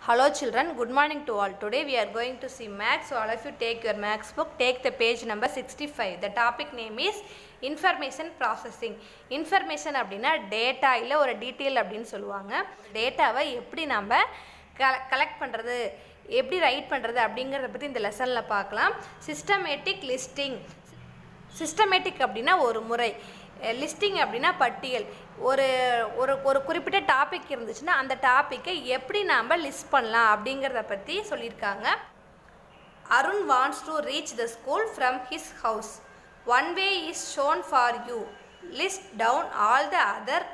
Hello children, good morning to all. Today we are going to see maths. So all of you take your maths book, take the page number 65. The topic name is information processing. Information அப்படினா data இல்ல ஒரு detail அப்படினு சொல்லுவாங்க. டேட்டாவை எப்படி நாம collect பண்றது, எப்படி ரைட் பண்றது அப்படிங்கறத பத்தி இந்த லெசன்ல பார்க்கலாம். Systematic listing. Systematic அப்படினா ஒரு முறை, லிஸ்டிங் அப்படினா பட்டியல். ஒரு ஒரு ஒரு குறிப்பிட்ட டாபிக் இருந்துச்சுன்னா அந்த டாபிக்கை எப்படி நாம் லிஸ்ட் பண்ணலாம் அப்படிங்கிறத பற்றி சொல்லியிருக்காங்க. Arun wants to reach the school from his house. One way is shown for you. List down all the other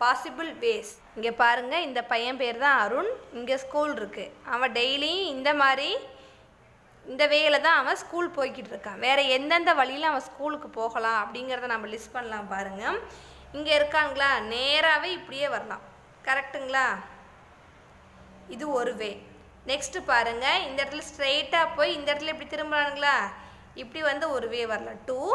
possible ways. இங்கே பாருங்கள், இந்த பையன் பேர் தான் அருண். இங்கே ஸ்கூல் இருக்குது. அவன் டெய்லியும் இந்த வேல தான் அவன் ஸ்கூல் போய்கிட்டு இருக்கான். வேறு எந்தெந்த வழியில் அவன் ஸ்கூலுக்கு போகலாம் அப்படிங்கிறத நம்ம லிஸ்ட் பண்ணலாம். பாருங்கள், இங்கே இருக்காங்களா, நேராகவே இப்படியே வரலாம். கரெக்டுங்களா? இது ஒரு வே. நெக்ஸ்ட்டு பாருங்கள், இந்த இடத்துல ஸ்ட்ரெயிட்டாக போய் இந்த இடத்துல இப்படி திரும்புகிறானுங்களா, இப்படி வந்து ஒரு வே வரலாம். 2.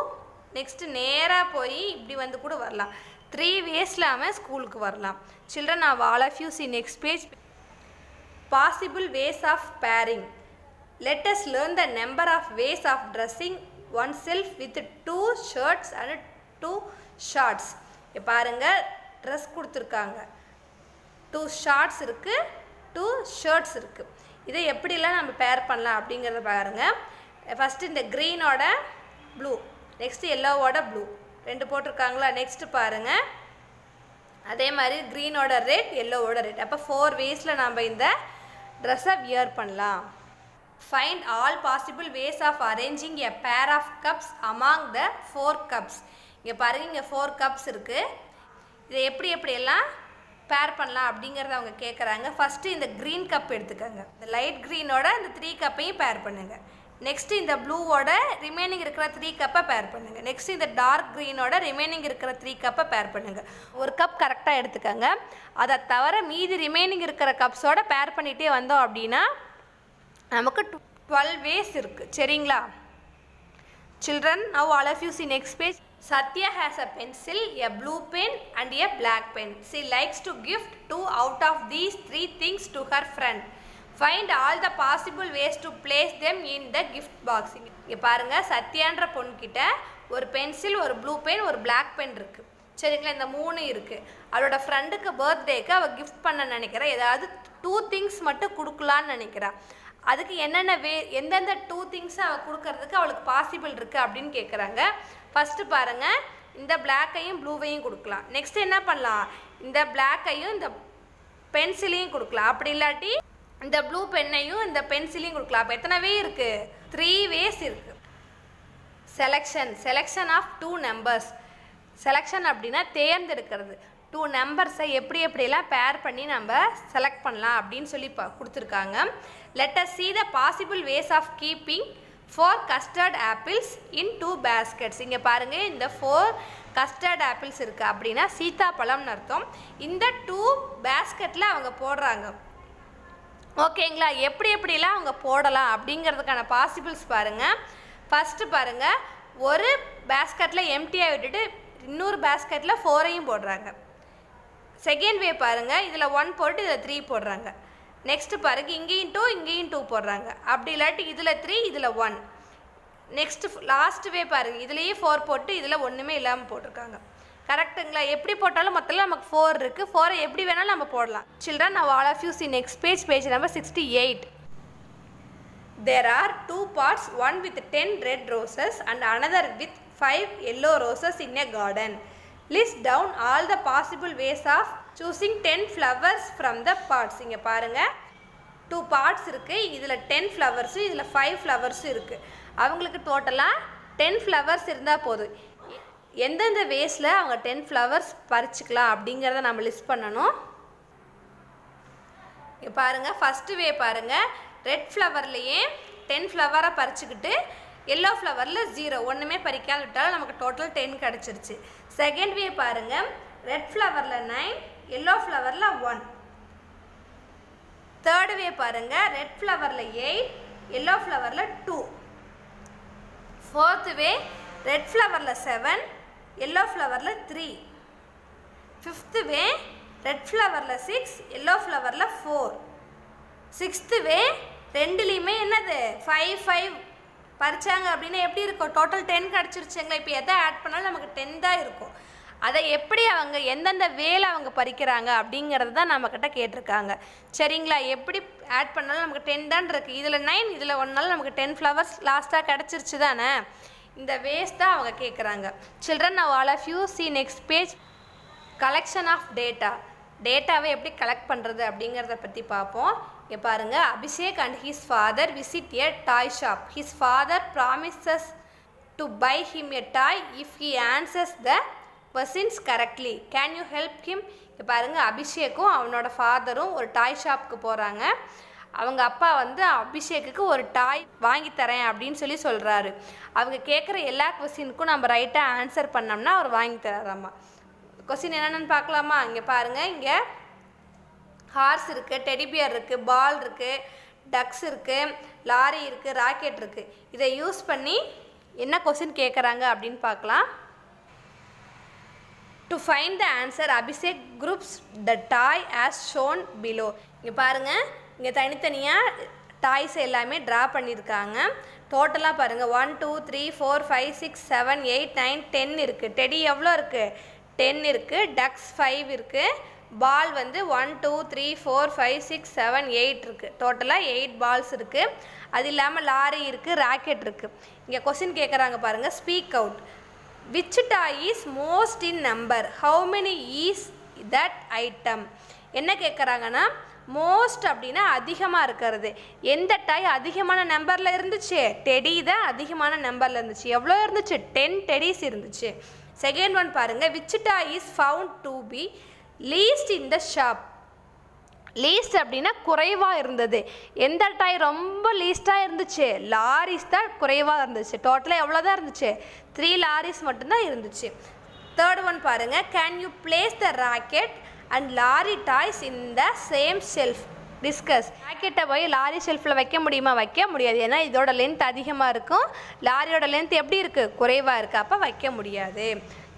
நெக்ஸ்ட்டு நேராக போய் இப்படி வந்து கூட வரலாம். 3 வேஸில் அவன் ஸ்கூலுக்கு வரலாம். Children, now all of you see next page. Possible ways of pairing. Let us learn the number of ways of dressing oneself with 2 shirts and 2 shorts. இப்போ பாருங்கள், ட்ரெஸ் கொடுத்துருக்காங்க. 2 ஷார்ட்ஸ் இருக்குது, 2 ஷர்ட்ஸ் இருக்குது. இதை எப்படிலாம் நம்ம பேர் பண்ணலாம் அப்படிங்கிறத பாருங்கள். ஃபஸ்ட்டு இந்த க்ரீனோட ப்ளூ, நெக்ஸ்ட்டு எல்லோவோட ப்ளூ 2 போட்டிருக்காங்களா. நெக்ஸ்ட்டு பாருங்கள், அதே மாதிரி க்ரீனோட ரெட், எல்லோவோட ரெட். அப்போ 4 வேஸில் நம்ம இந்த ட்ரெஸ்ஸை வியர் பண்ணலாம். Find all possible ways of arranging a pair of cups among the 4 cups. இங்கே பாருங்கள், இங்கே 4 cups இருக்குது. இதை எப்படியெல்லாம் பேர் பண்ணலாம் அப்படிங்கிறத அவங்க கேட்குறாங்க. ஃபஸ்ட்டு இந்த க்ரீன் கப் எடுத்துக்கோங்க. இந்த லைட் க்ரீனோட இந்த 3 கப்பையும் பேர் பண்ணுங்கள். நெக்ஸ்ட்டு இந்த ப்ளூவோட ரிமைனிங் இருக்கிற 3 கப்பை பேர் பண்ணுங்கள். நெக்ஸ்ட்டு இந்த டார்க் க்ரீனோட ரிமைனிங் இருக்கிற 3 கப்பை பேர் பண்ணுங்கள். ஒரு கப் கரெக்டாக எடுத்துக்கோங்க. அதை தவிர மீதி ரிமைனிங் இருக்கிற கப்ஸோட பேர் பண்ணிகிட்டே வந்தோம் அப்படின்னா நமக்கு 12 வேஸ் இருக்குது. சரிங்களா? Children, now all of you see next page. Satya has a pencil, a blue pen and a black pen. She likes to gift 2 out of these 3 things to her friend. Find all the possible ways to place them in the gift box. இங்கே பாருங்கள், சத்யான்ற பொண்ணுக்கிட்ட ஒரு pencil, ஒரு blue pen, ஒரு black pen இருக்குது. சரிங்களா? இந்த 3 இருக்குது. அவளோட ஃப்ரெண்டுக்கு பர்த்டேக்கு அவள் கிஃப்ட் பண்ண நினைக்கிறா. ஏதாவது 2 திங்ஸ் மட்டும் கொடுக்கலான்னு நினைக்கிறா. அதுக்கு என்னென்ன எந்தெந்த 2 திங்ஸை அவள் கொடுக்கறதுக்கு அவளுக்கு பாசிபிள் இருக்குது அப்படின்னு கேட்குறாங்க. ஃபஸ்ட்டு பாருங்கள், இந்த பிளாக்கையும் ப்ளூவையும் கொடுக்கலாம். நெக்ஸ்ட் என்ன பண்ணலாம், இந்த பிளாக்கையும் இந்த பென்சிலையும் கொடுக்கலாம். அப்படி இல்லாட்டி இந்த ப்ளூ பென்னையும் இந்த பென்சிலையும் கொடுக்கலாம். அப்போ எத்தனை வே இருக்குது? 3 வேஸ் இருக்குது. Selection of 2 numbers. செலெக்ஷன் அப்படின்னா தேர்ந்தெடுக்கிறது. 2 நம்பர்ஸை எப்படியெல்லாம் பேர் பண்ணி நம்ம செலக்ட் பண்ணலாம் அப்படின்னு சொல்லி கொடுத்துருக்காங்க. Let us see the possible ways of keeping 4 custard apples in 2 baskets. இங்கே பாருங்கள், இந்த 4 custard apples இருக்குது அப்படின்னா சீத்தாப்பழம்னு அர்த்தம். இந்த 2 பேஸ்கெட்டில் அவங்க போடுறாங்க. ஓகேங்களா? எப்படியெல்லாம் அவங்க போடலாம் அப்படிங்கிறதுக்கான பாசிபிள்ஸ் பாருங்கள். ஃபஸ்ட்டு பாருங்கள், ஒரு பேஸ்கெட்டில் எம்டியாக விட்டுட்டு இன்னொரு பேஸ்கெட்டில் 4ஐயும் போடுறாங்க. செகண்ட் வே பாருங்கள், இதில் 1 போட்டு இதில் 3 போடுறாங்க. நெக்ஸ்ட்டு பாருங்கள், இங்கேயும் 2 போடுறாங்க. அப்படி இல்லாட்டி இதில் 3 இதில் 1. நெக்ஸ்ட்டு லாஸ்ட் வே பாருங்கள், இதுலேயே 4 போட்டு இதில் ஒன்றுமே இல்லாமல் போட்டிருக்காங்க. கரெக்டுங்களா? எப்படி போட்டாலும் மொத்தத்தில் நமக்கு 4 இருக்குது. 4 எப்படி வேணாலும் நம்ம போடலாம். Children, now all of you see next page, page number 68. There are 2 pots, one with 10 red roses and another with 5 yellow roses in a garden. List down all the possible ways of choosing 10 flowers from the pots. இங்கே பாருங்கள், 2 parts இருக்குது. இதில் 10 flowers, இதில் 5 ஃப்ளவர்ஸும் இருக்குது. அவங்களுக்கு டோட்டலாக 10 flowers இருந்தால் போதும். எந்தெந்த வேஸில் அவங்க 10 ஃப்ளவர்ஸ் பறிச்சுக்கலாம் அப்படிங்கிறத நம்ம லிஸ்ட் பண்ணணும். இங்கே பாருங்கள், ஃபஸ்ட்டு வே பாருங்கள், ரெட் ஃப்ளவர்லேயே 10 ஃப்ளவரை பறிச்சுக்கிட்டு எல்லோ ஃப்ளவரில் 0 ஒன்றுமே பறிக்காது விட்டாலும் நமக்கு டோட்டல் 10 கிடச்சிருச்சு. செகண்ட் வே பாருங்கள், ரெட் ஃப்ளவரில் 9, எல்லோ ஃப்ளவரில் 1. தேர்ட் வே பாருங்கள், ரெட் ஃப்ளவரில் 8, எல்லோ ஃப்ளவரில் 2. ஃபோர்த் வே, ரெட் ஃப்ளவரில் 7, எல்லோ ஃப்ளவரில் 3. ஃபிஃப்த் வே, ரெட் ஃப்ளவரில் 6, எல்லோ ஃப்ளவரில் 4. 6th வே ரெண்டுலேயுமே என்னது 5 5 பறிச்சாங்க அப்படின்னா எப்படி இருக்கும்? டோட்டல் 10 கிடச்சிருச்சுங்களா. இப்போ எதை ஆட் பண்ணாலும் நமக்கு 10 தான் இருக்கும். அதை எப்படி அவங்க எந்தெந்த வேலை அவங்க பறிக்கிறாங்க அப்படிங்கிறது தான் நம்மக்கிட்ட கேட்டிருக்காங்க. சரிங்களா? எப்படி ஆட் பண்ணாலும் நமக்கு 10 தான் இருக்குது. இதில் 9 இதில் 1நால நமக்கு 10 ஃப்ளவர்ஸ் லாஸ்ட்டாக கிடச்சிருச்சு தானே. இந்த வேஸ் தான் அவங்க கேட்குறாங்க. Children, now all of you see next page. Collection of data. டேட்டாவை எப்படி கலெக்ட் பண்ணுறது அப்படிங்கிறத பற்றி பார்ப்போம். இங்கே பாருங்கள், Abhishek and his father visit a toy shop. His father promises to buy him a toy if he answers the questions correctly. Can you help him? இப்போ பாருங்கள், அபிஷேக்கும் அவனோட ஃபாதரும் ஒரு டாய் ஷாப்புக்கு போகிறாங்க. அவங்க அப்பா வந்து அபிஷேக்குக்கு ஒரு டாய் வாங்கி தரேன் அப்படின்னு சொல்கிறாரு. அவங்க கேட்குற எல்லா கொஸ்டினுக்கும் நம்ம ரைட்டாக ஆன்சர் பண்ணோம்னா அவர் வாங்கி தராராம்மா. கொஸ்டின் என்னென்னு பார்க்கலாமா? இங்கே பாருங்கள், இங்கே ஹார்ஸ் இருக்குது, டெடிபியர் இருக்குது, பால் இருக்குது, டக்ஸ் இருக்குது, லாரி இருக்குது, ராக்கெட் இருக்குது. இதை யூஸ் பண்ணி என்ன கொஸ்டின் கேட்குறாங்க அப்படின்னு பார்க்கலாம். To find the answer, Abhishek groups the toy as shown below. இங்கே பாருங்கள், இங்கே தனித்தனியாக டாய்ஸ் எல்லாமே ட்ரா பண்ணியிருக்காங்க. டோட்டலாக பாருங்கள், 1 2 3 4 5 6 7 8 9 10 இருக்குது. டெடி எவ்வளோ இருக்குது? 10 இருக்குது. டக்ஸ் 5 இருக்குது. பால் வந்து 1 2 3 4 5 6 7 8 இருக்குது. டோட்டலாக 8 பால்ஸ் இருக்குது. அது இல்லாமல் லாரி இருக்குது, ராக்கெட் இருக்குது. இங்கே கொஸ்டின் கேட்குறாங்க பாருங்கள், speak out. Which toy is most in number? How many is that item? என்ன கேட்குறாங்கன்னா, மோஸ்ட் அப்படின்னா அதிகமாக இருக்கிறது. எந்த டாய் அதிகமான நம்பரில் இருந்துச்சு? டெடி தான் அதிகமான நம்பரில் இருந்துச்சு. எவ்வளோ இருந்துச்சு? 10 டெடிஸ் இருந்துச்சு. செகண்ட் ஒன் பாருங்கள், which toy is found to be least in the shop? Least அப்படின்னா குறைவாக இருந்தது. எந்த டாய் ரொம்ப லீஸ்ட்டாக இருந்துச்சு? லாரிஸ் தான் குறைவாக இருந்துச்சு. டோட்டலாக எவ்வளோ தான் இருந்துச்சு? 3 லாரிஸ் மட்டும்தான் இருந்துச்சு. தேர்ட் ஒன் பாருங்கள், can you place the rocket and lorry toys in the same shelf? Discuss. ராக்கெட்டை போய் லாரி ஷெல்ஃபில் வைக்க முடியுமா? வைக்க முடியாது. ஏன்னா இதோட லென்த் அதிகமாக இருக்கும், லாரியோட லென்த் எப்படி இருக்குது? குறைவாக இருக்குது. அப்போ வைக்க முடியாது.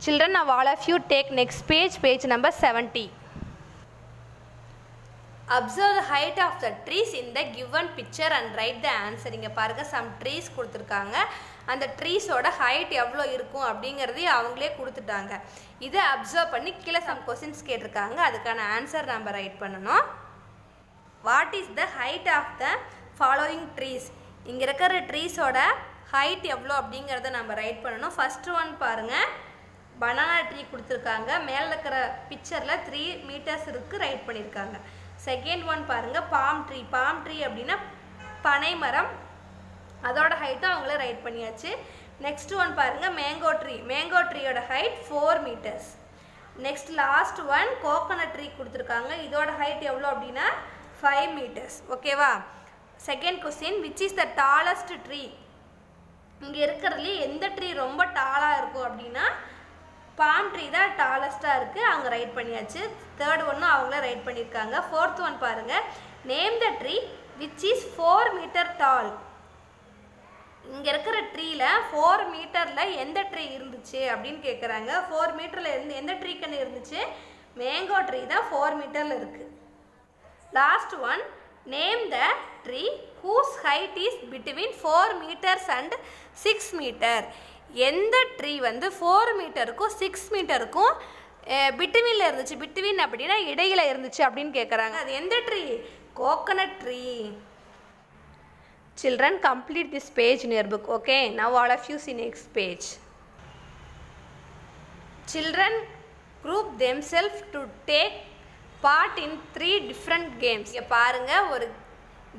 Children, now all of you take next page, page number 70. Observe the height of the trees in the given picture and write the answer. இங்கே பாருங்கள், some trees கொடுத்துருக்காங்க. அந்த ட்ரீஸோட ஹைட் எவ்வளோ இருக்கும் அப்படிங்கிறதையும் அவங்களே கொடுத்துட்டாங்க. இதை அப்சர்வ் பண்ணி கீழே சம் கொஸ்டின்ஸ் கேட்டிருக்காங்க. அதுக்கான ஆன்சர் நம்ம ரைட் பண்ணணும். What is the height of the following trees? இங்கே இருக்கிற ட்ரீஸோட ஹைட் எவ்வளோ அப்படிங்கிறத நம்ம ரைட் பண்ணணும். ஃபஸ்ட்டு ஒன் பாருங்கள், பனானா ட்ரீ கொடுத்துருக்காங்க. மேலே இருக்கிற பிக்சரில் 3 meters இருக்குது, ரைட் பண்ணியிருக்காங்க. செகண்ட் ஒன் பாருங்கள், பாம் ட்ரீ. பாம் ட்ரீ அப்படின்னா பனை மரம், அதோட ஹைட்டு அவங்கள ரைட் பண்ணியாச்சு. நெக்ஸ்ட் ஒன் பாருங்கள், மேங்கோ ட்ரீ. மேங்கோ ட்ரீயோட height 4 meters. Next last one coconut tree கொடுத்துருக்காங்க. இதோட ஹைட் எவ்வளோ அப்படின்னா 5 meters. ஓகேவா? Second question, which is the tallest tree? இங்கே இருக்கிறதுலே எந்த ட்ரீ ரொம்ப டாலாக இருக்கும் அப்படின்னா பாம் ட்ரீ தான் டாலஸ்ட்டாக இருக்குது, அவங்க ரைட் பண்ணியாச்சு. தேர்ட் ஒன்னும் அவங்கள ரைட் பண்ணியிருக்காங்க. ஃபோர்த் ஒன் பாருங்கள், name the tree which is 4 meter டால். இங்கே இருக்கிற ட்ரீயில் 4 meterல எந்த ட்ரீ இருந்துச்சு அப்படின்னு கேட்குறாங்க. 4 meterல இருந்து எந்த ட்ரீ கன்று இருந்துச்சு? மேங்கோ ட்ரீ தான் 4 meterல இருக்குது. Last one, name the tree whose height is between 4 meters and 6 meter. எந்த ட்ரீ வந்து 4 meterக்கும் 6 meterக்கும் பிட்வீனில் இருந்துச்சு? பிட்வீன் அப்படின்னா இடையில இருந்துச்சு அப்படின்னு கேட்குறாங்க. அது எந்த tree? Coconut tree. Children, complete this page in your book. Okay, now all of you see next page. Children group themselves to take part in 3 different games. இங்கே பாருங்க, ஒரு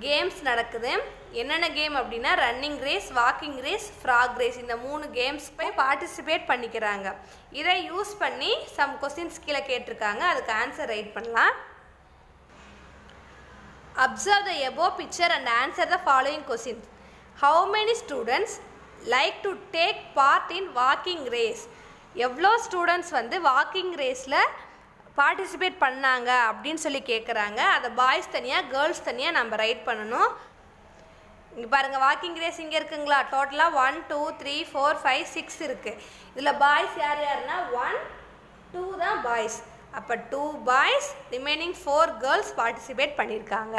கேம்ஸ் நடக்குது. என்னென்ன கேம் அப்படின்னா running race, walking race, frock race. இந்த 3 games போய் participate பண்ணிக்கிறாங்க. இதை யூஸ் பண்ணி சம் கொஸ்டின்ஸ் கீழே கேட்டிருக்காங்க. அதுக்கு ஆன்சர் ரைட் பண்ணலாம். Observe the above picture and answer the following questions. How many students like to take part in walking race? எவ்வளோ ஸ்டூடெண்ட்ஸ் வந்து வாக்கிங் ரேஸில் பார்ட்டிசிபேட் பண்ணாங்க அப்படின்னு சொல்லி கேட்குறாங்க. அதை பாய்ஸ் தனியாக கேர்ள்ஸ் தனியாக நம்ம ரைட் பண்ணணும். இங்கே பாருங்கள், வாக்கிங் ரேஸ் இங்கே இருக்குங்களா? டோட்டலாக 1 2 3 4 5 6 இருக்குது. இதில் பாய்ஸ் யார் யாருன்னா 1 2 தான் பாய்ஸ். அப்போ 2 பாய்ஸ், ரிமைனிங் 4 கேர்ள்ஸ் பார்ட்டிசிபேட் பண்ணியிருக்காங்க.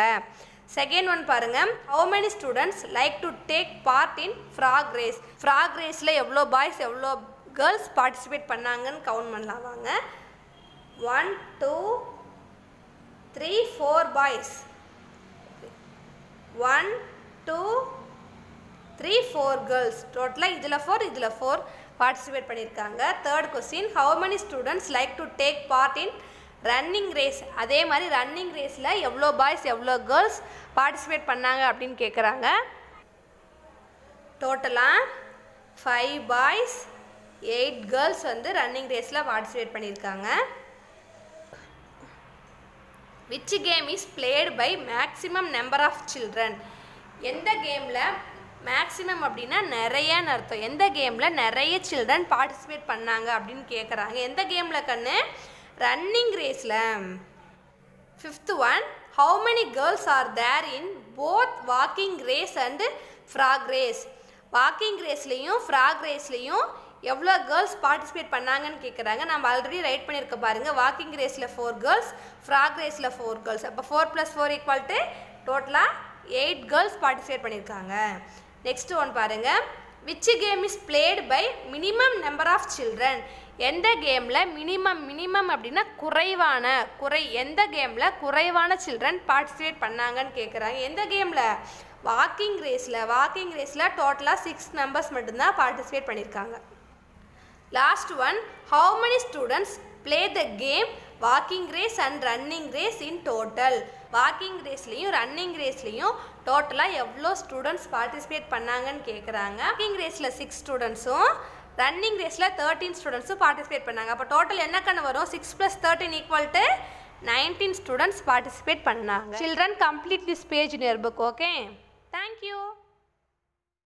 செகண்ட் ஒன் பாருங்க, how many students like to take part in frog race? frog raceல எவ்வளோ பாய்ஸ் எவ்வளோ கேர்ள்ஸ் பார்ட்டிசிபேட் பண்ணாங்கன்னு கவுண்ட் பண்ணலாம் வாங்க. 1 2 3 4 பாய்ஸ். 1 2 3 4 கேர்ள்ஸ். டோட்டலாக இதில் 4 இதில் 4 பார்ட்டிசிபேட் பண்ணியிருக்காங்க. Third question, how many students like to take part in running race? அதே மாதிரி ரன்னிங் ரேஸில் எவ்வளோ பாய்ஸ் எவ்வளோ கேர்ள்ஸ் பார்ட்டிசிபேட் பண்ணாங்க அப்படின்னு கேட்குறாங்க. டோட்டலாக 5 பாய்ஸ் 8 கேர்ள்ஸ் வந்து ரன்னிங் ரேஸில் பார்ட்டிசிபேட் பண்ணியிருக்காங்க. Which game is played by maximum number of children? எந்த கேமில் மேக்ஸிமம் அப்படின்னா நிறையன்னு அர்த்தம். எந்த கேமில் நிறைய சில்ட்ரன் பார்ட்டிசிபேட் பண்ணாங்க அப்படின்னு கேட்குறாங்க. எந்த கேமில் கண்ணு? ரன்னிங் ரேஸில். Fifth one, how many girls are there in both walking race and frog race? Walking ரேஸ்லேயும் ஃப்ராக் ரேஸ்லேயும் எவ்வளோ கேர்ள்ஸ் பார்ட்டிசிபேட் பண்ணாங்கன்னு கேட்குறாங்க. நம்ம ஆல்ரெடி ரைட் பண்ணியிருக்க பாருங்கள். வாக்கிங் ரேஸில் 4 கேர்ள்ஸ், ஃப்ராக் ரேஸில் 4 கேர்ள்ஸ். அப்போ 4 + 4 = டோட்டலாக 8 கேர்ள்ஸ் பார்ட்டிசிபேட் பண்ணியிருக்காங்க. நெக்ஸ்ட் ஒன் பாருங்கள், which game is played by minimum number of children? எந்த கேமில் மினிமம் அப்படின்னா எந்த கேமில் குறைவான சில்ட்ரன் பார்ட்டிசிபேட் பண்ணாங்கன்னு கேட்குறாங்க. எந்த கேமில்? வாக்கிங் ரேஸில் டோட்டலாக 6 மெம்பர்ஸ் மட்டும்தான் பார்ட்டிசிபேட் பண்ணியிருக்காங்க. Last one, how many students play the game walking race and running race in total? Walking ரேஸ்லேயும் ரன்னிங் ரேஸ்லேயும் டோட்டலாக எவ்வளோ ஸ்டூடெண்ட்ஸ் பார்ட்டிசிபேட் பண்ணாங்கன்னு கேட்குறாங்க. வாக்கிங் ரேஸில் 6 ஸ்டூடெண்ட்ஸும் ரன்னிங் ரேஸில் 13 ஸ்டூடெண்ட்ஸும் பார்ட்டிசிபேட் பண்ணாங்க. அப்போ டோட்டல் என்ன கண்ணு வரும்? 6 + 13 = 19 ஸ்டூடெண்ட்ஸ் பார்ட்டிசிபேட் பண்ணாங்க. Children complete this page in your book. Okay, thank you.